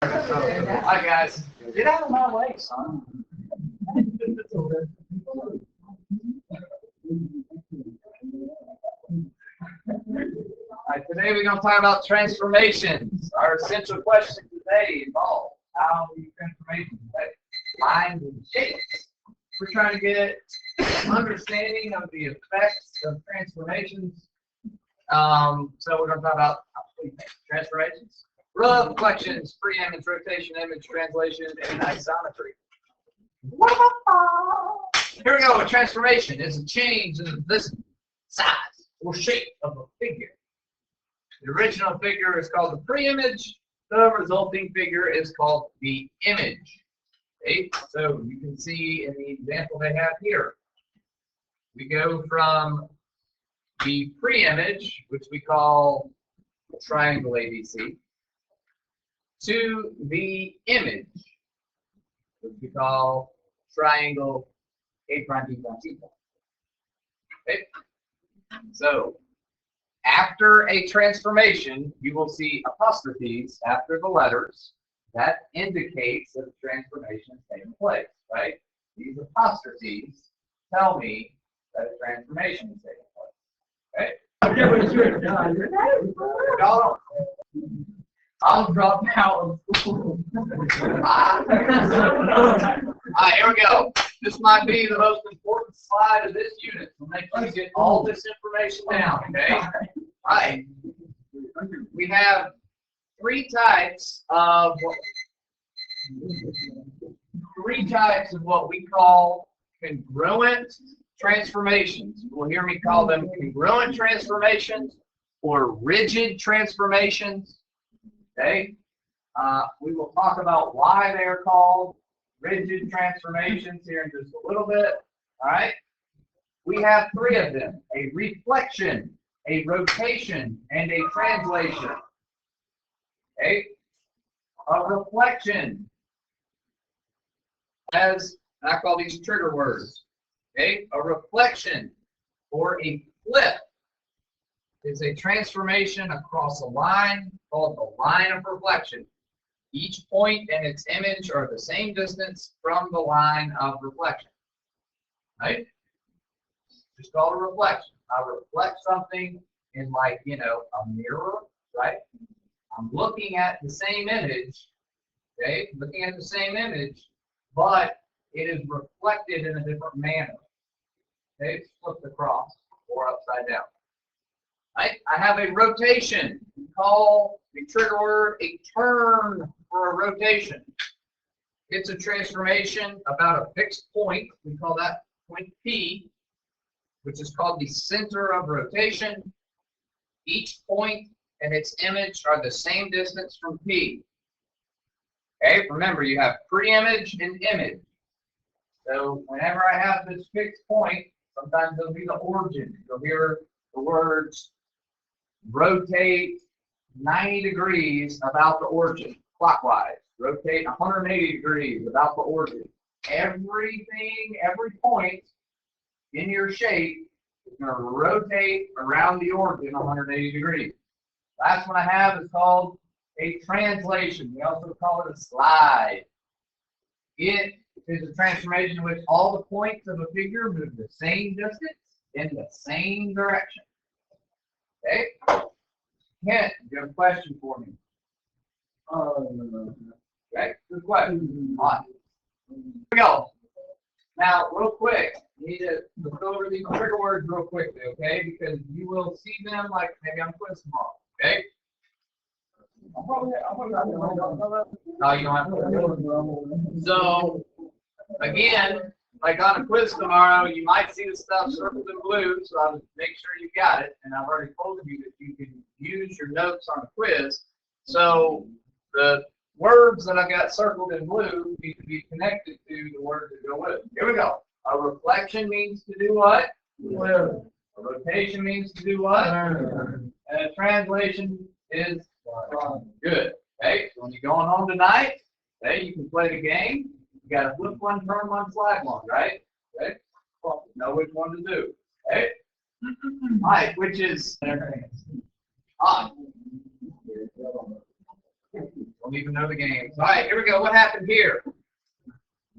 Hi guys, get out of my way, son. Alright, today we're going to talk about transformations. Our essential question today involves how these transformations affect lines and shapes. We're trying to get an understanding of the effects of transformations. So we're going to talk about transformations, reflections, preimage, rotation, image, translation, and isometry. Here we go. A transformation is a change in this size or shape of a figure. The original figure is called the preimage. The resulting figure is called the image. Okay? So you can see in the example they have here, we go from the preimage, which we call triangle ABC, to the image, which we call triangle A prime B prime C prime. Okay? So after a transformation, you will see apostrophes after the letters. That indicates that the transformation is taking place, right? These apostrophes tell me that a transformation is taking place. Okay? I'll drop out of school. Alright, here we go. This might be the most important slide of this unit. So make sure you get all this information down, okay? Alright. We have three types of what we call congruent transformations. You will hear me call them congruent transformations or rigid transformations. Okay, we will talk about why they are called rigid transformations here in just a little bit. All right, we have three of them: a reflection, a rotation, and a translation. Okay, a reflection, as I call these trigger words. Okay, a reflection or a flip is a transformation across a line called the line of reflection. Each point and its image are the same distance from the line of reflection. Right? Just called a reflection. I reflect something in, like, a mirror, right? I'm looking at the same image, okay? Looking at the same image, but it is reflected in a different manner. Okay? It's flipped across or upside down. Right? I have a rotation. We call the trigger word a turn for a rotation. It's a transformation about a fixed point. We call that point P, which is called the center of rotation. Each point and its image are the same distance from P. Okay, remember you have preimage and image. So whenever I have this fixed point, sometimes it'll be the origin. You'll hear the words rotate 90 degrees about the origin, clockwise. Rotate 180 degrees about the origin. Everything, every point in your shape is going to rotate around the origin 180 degrees. Last one I have is called a translation. We also call it a slide. It is a transformation in which all the points of a figure move the same distance in the same direction. Okay? Kent, you have a question for me? Okay, good question. All right. Here we go. Now, real quick, you need to look over these trigger words real quickly, okay? Because you will see them like maybe on quiz tomorrow, okay? No, you don't have to. So, again, like on a quiz tomorrow, you might see the stuff circled in blue, so I'll make sure you got it. And I've already told you that you can use your notes on the quiz. So the words that I've got circled in blue need to be connected to the words that go with it. Here we go. A reflection means to do what? A rotation means to do what? And a translation is good. Okay, so when you're going home tonight, okay, you can play the game. You got to flip one, turn one, slide one, right? Okay, well, know which one to do. Okay, all right, which is on. Don't even know the games. All right, here we go. What happened here?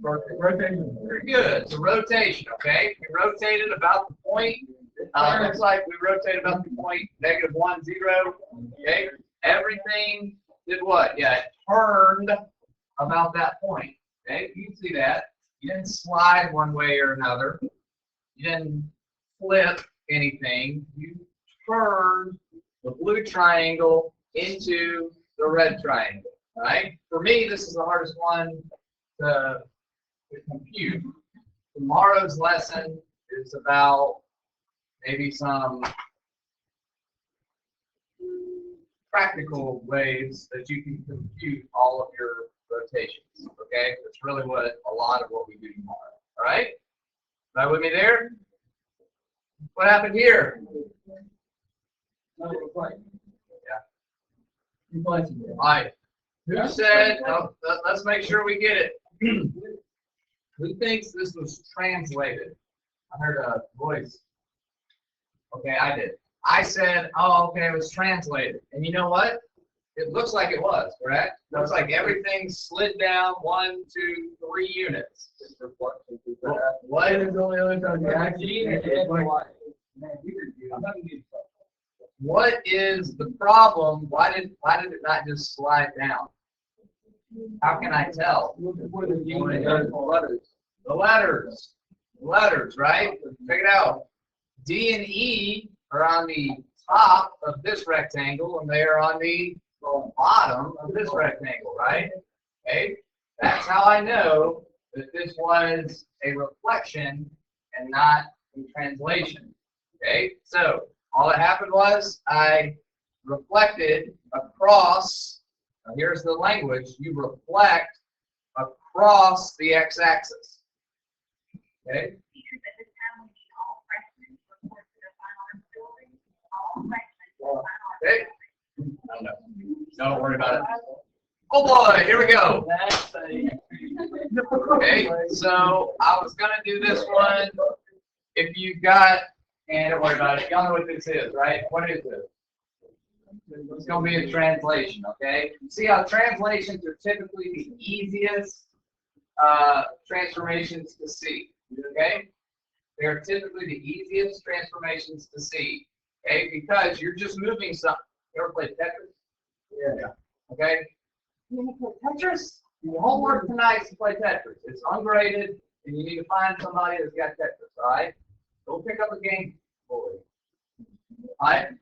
Rotation. Very good. It's a rotation, okay? We rotated about the point. Looks like we rotated about the point -1, 0. Okay? Everything did what? Yeah, it turned about that point. Okay? You can see that. You didn't slide one way or another. You didn't flip anything. You turned the blue triangle into the red triangle. All right? For me, this is the hardest one to compute. Tomorrow's lesson is about maybe some practical ways that you can compute all of your rotations. Okay? That's really what a lot of what we do tomorrow. All right? Right with me there? What happened here? No, Yeah. All right. Who said? Oh, let's make sure we get it. Who thinks this was translated? I heard a voice. Okay, I did. I said, oh, okay, it was translated. And you know what? It looks like it was, correct? It looks like everything slid down 1, 2, 3 units. What is the only other time? What is the problem? Why did it not just slide down? How can I tell? The letters, right? Check it out. D and E are on the top of this rectangle, and they are on the bottom of this rectangle, right? Okay, that's how I know that this was a reflection and not a translation. Okay, so all that happened was I reflected across. Now here's the language. You reflect across the x-axis. Okay. Okay. Don't worry about it. Oh boy, here we go. Okay, so I was gonna do this one. If you got, and don't worry about it. Y'all know what this is, right? What is this? It's gonna be a translation. Okay. See how translations are typically the easiest transformations to see. Okay. They're typically the easiest transformations to see. Okay, because you're just moving something. You ever played Tetris? Yeah. Okay. You play Tetris? Your homework tonight is to play Tetris. It's ungraded, and you need to find somebody that's got Tetris. All right. Go pick up a game for you. All right.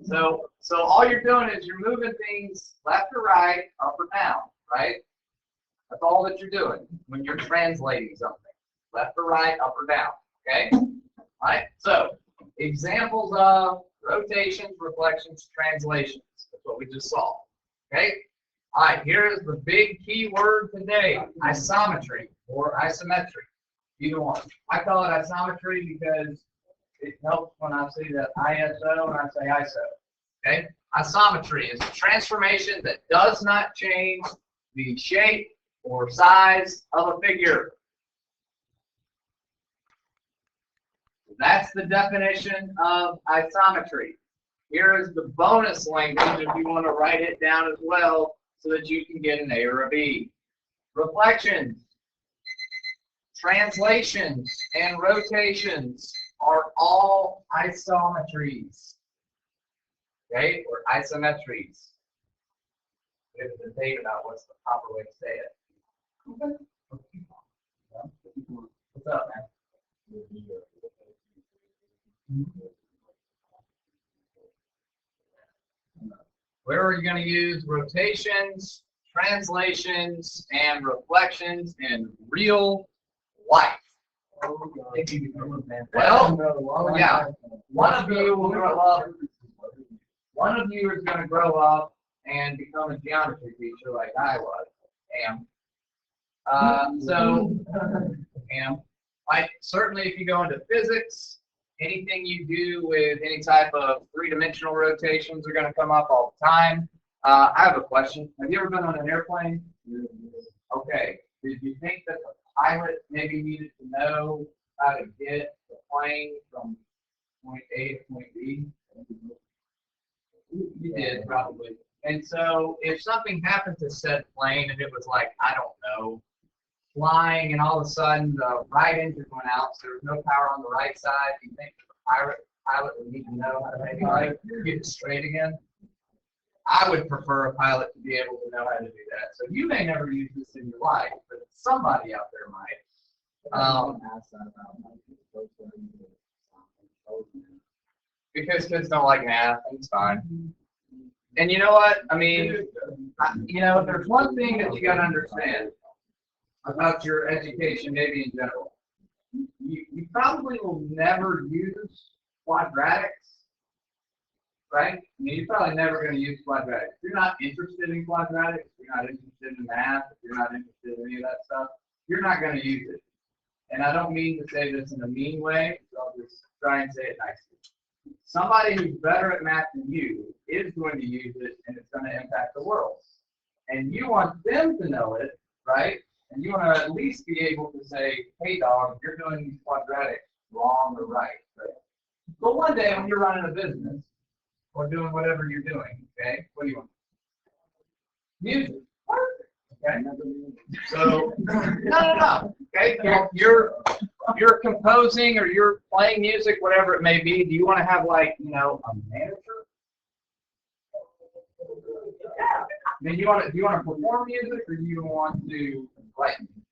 So all you're doing is you're moving things left or right, up or down. Right. That's all that you're doing when you're translating something. Left or right, up or down. Okay. All right. So examples of rotations, reflections, translations. That's what we just saw. Okay? All right, here is the big key word today, isometry or isometry. Either one. I call it isometry because it helps when I see the ISO and I say ISO. Okay? Isometry is a transformation that does not change the shape or size of a figure. That's the definition of isometry. Here is the bonus language if you want to write it down as well so that you can get an A or a B. Reflections, translations, and rotations are all isometries. Okay, or isometries. We have a debate about what's the proper way to say it. What's up, man? Where are you going to use rotations, translations, and reflections in real life? Well, yeah, one of you will grow up. One of you is going to grow up and become a geometry teacher like I was, like certainly if you go into physics, anything you do with any type of three-dimensional rotations are going to come up all the time. I have a question. Have you ever been on an airplane? Okay. Did you think that the pilot maybe needed to know how to get the plane from point A to point B? You did, probably. And so if something happened to said plane and it was like, I don't know, flying and all of a sudden the right engine went out, so there was no power on the right side, you think the pilot would need to know how to maybe get it straight again? I would prefer a pilot to be able to know how to do that. So you may never use this in your life, but somebody out there might. Because kids don't like math, it's fine. And you know what? I mean, there's one thing that you got to understand about your education, maybe in general. You probably will never use quadratics, right? I mean, you're probably never going to use quadratics. If you're not interested in quadratics, if you're not interested in math, if you're not interested in any of that stuff, you're not going to use it. And I don't mean to say this in a mean way, so I'll just try and say it nicely. Somebody who's better at math than you is going to use it, and it's going to impact the world. And you want them to know it, right? And you want to at least be able to say, hey, dog, you're doing these quadratics wrong or right? But one day when you're running a business or doing whatever you're doing, okay, what do you want? Music. Okay. So, no. Okay, you're composing or you're playing music, whatever it may be. Do you want to have a manager? Yeah. I mean, do you want to perform music or do you want to write music?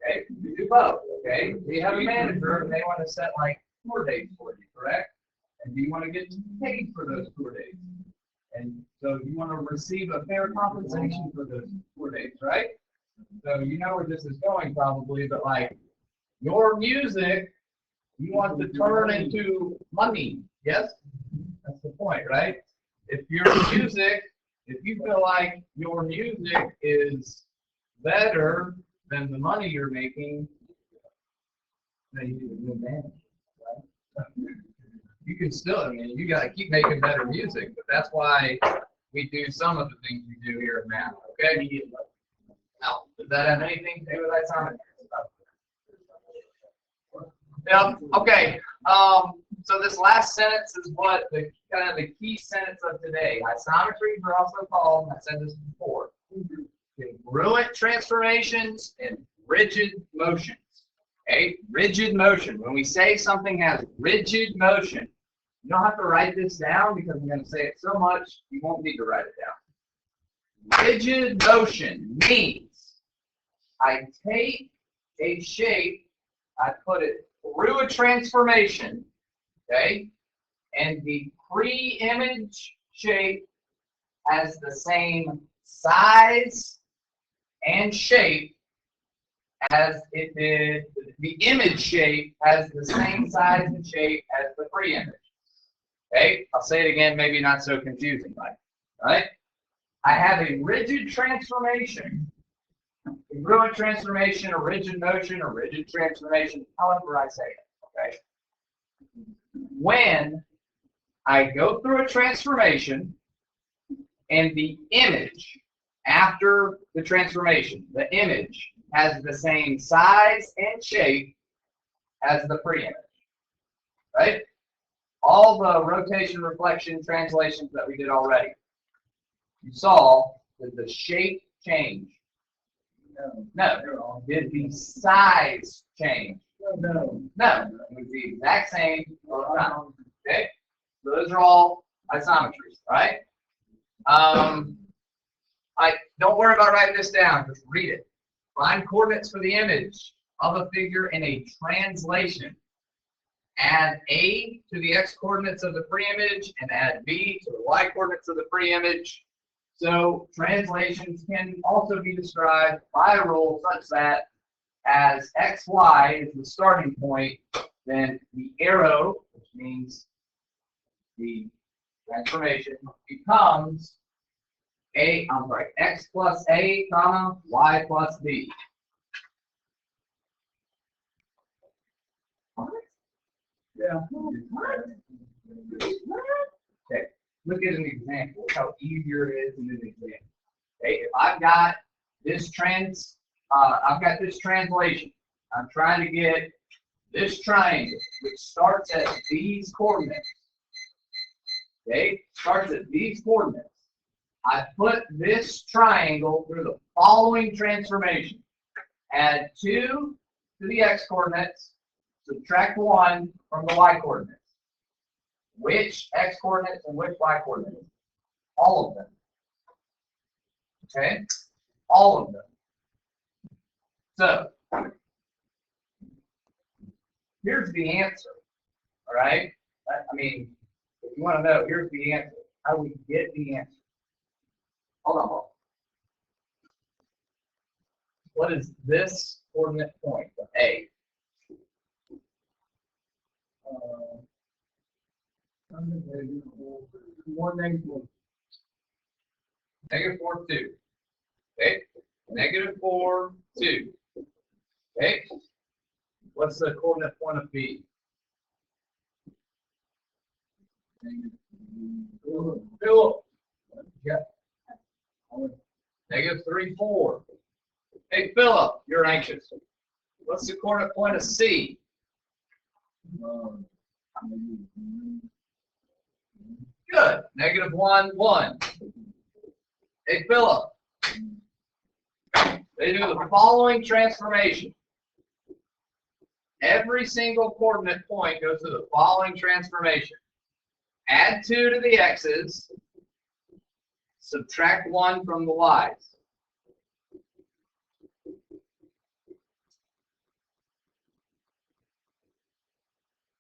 Okay, you do both. Okay, so you have a manager and they want to set tour dates for you, correct? And do you want to get paid for those tour dates? And so you want to receive a fair compensation for those tour dates, right? So you know where this is going probably, but your music, you want to turn into money. Yes? That's the point, right? If you feel like your music is better than the money you're making, then you need a new manager, right? You can still, you got to keep making better music, but that's why we do some of the things we do here at math, okay? Now, does that have anything to do with isometry? Yeah, okay. So this last sentence is what the kind of the key sentence of today. Isometries are also called, and I said this before, congruent transformations and rigid motions. Okay, rigid motion. When we say something has rigid motion, you don't have to write this down because I'm going to say it so much you won't need to write it down. Rigid motion means I take a shape, I put it through a transformation, okay, and the pre-image shape has the same size and shape as it did, the image shape has the same size and shape as the pre-image. Okay, I'll say it again, maybe not so confusing, right? I have a rigid transformation, congruent transformation, a rigid motion, a rigid transformation, however I say it, okay? When I go through a transformation and the image after the transformation, the image has the same size and shape as the pre-image, right? All the rotation, reflection, translations that we did already, you saw that the shape changed. No. Did the size change? No. It was the exact same all the time. Okay? So those are all isometries, right? Don't worry about writing this down, just read it. Find coordinates for the image of a figure in a translation. Add A to the X coordinates of the pre-image and add B to the Y coordinates of the pre-image. So translations can also be described by a rule such that as XY is the starting point, then the arrow, which means the transformation, becomes X plus A, comma, Y plus B. Yeah. Okay, look at an example. Look how easier it is in an example. Okay, if I've got this translation. I'm trying to get this triangle, which starts at these coordinates. Okay, starts at these coordinates. I put this triangle through the following transformation. Add 2 to the x-coordinates, subtract 1 from the y-coordinates. Which x-coordinates and which y-coordinates? All of them. Okay? All of them. So, here's the answer. All right? I mean, if you want to know, here's the answer. How do we get the answer? Hold on. What is this coordinate point, the A? Negative 4, 2. Okay? Negative 4, 2. Okay? What's the coordinate point of B? Philip. Yeah. Negative 3, 4. Hey, Philip, you're anxious. What's the coordinate point of C? Good. Negative 1, 1. Hey, Philip. They do the following transformation. Every single coordinate point goes through the following transformation. Add 2 to the x's, subtract 1 from the y's.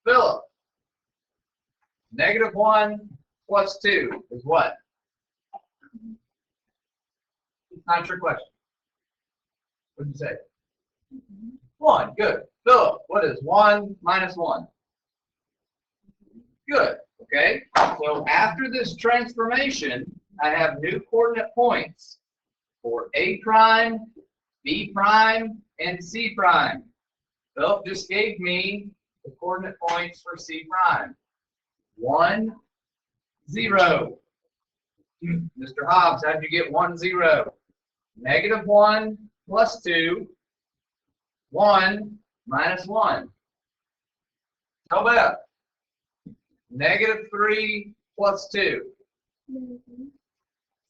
Philip, negative 1 plus 2 is what? Not your question. What did you say? 1, good. Philip, what is 1 minus 1? Good, okay? So after this transformation, I have new coordinate points for A prime, B prime, and C prime. Philip just gave me the coordinate points for C prime. 1, 0. Mr. Hobbs, how'd you get 1, 0? Negative 1 plus 2, 1 minus 1. How about negative 3 plus 2?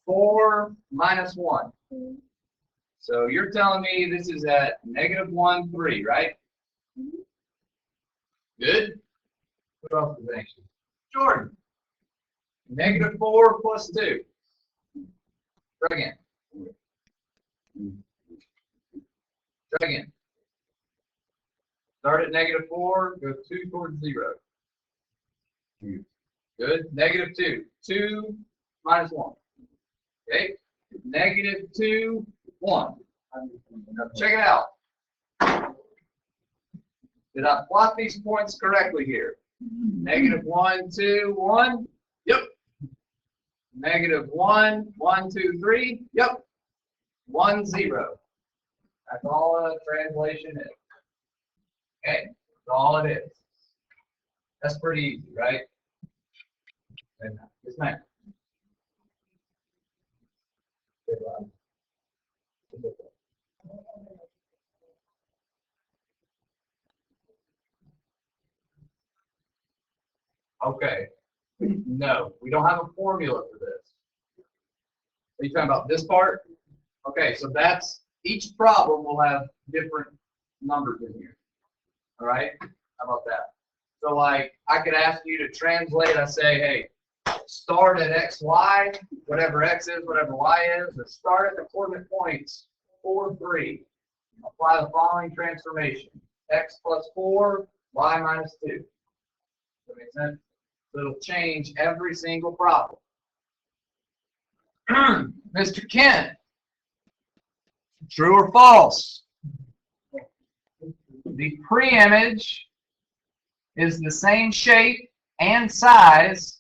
4 minus 1. So you're telling me this is at negative 1, 3, right? Good. What else is anxious? Jordan. Negative 4 plus 2. Try again. Try again. Start at negative 4, go 2 towards 0. Good. Negative 2. 2 minus 1. Okay. Negative 2, 1. Now check it out. Did I plot these points correctly here? Negative 1, 2, 1. Yep. Negative 1, 1, 2, 3. Yep. 1, 0. That's all a translation is. Okay. That's all it is. That's pretty easy, right? Yes, ma'am. Okay. No, we don't have a formula for this. Are you talking about this part? Okay, so that's, each problem will have different numbers in here. All right? How about that? So like, I could ask you to translate, I say, hey, start at x, y, whatever x is, whatever y is, and start at the coordinate points 4, 3. Apply the following transformation. X plus 4, y minus 2. Does that make sense? So it'll change every single problem. Mr. Kent, true or false? The pre-image is the same shape and size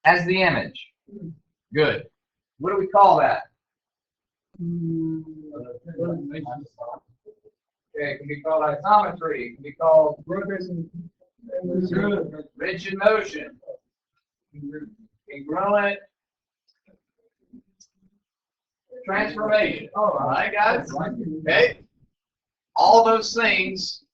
as the image. Good. What do we call that? Okay, it can be called isometry. It can be called ridge in motion, congruent transformation. All right, guys. Okay. All those things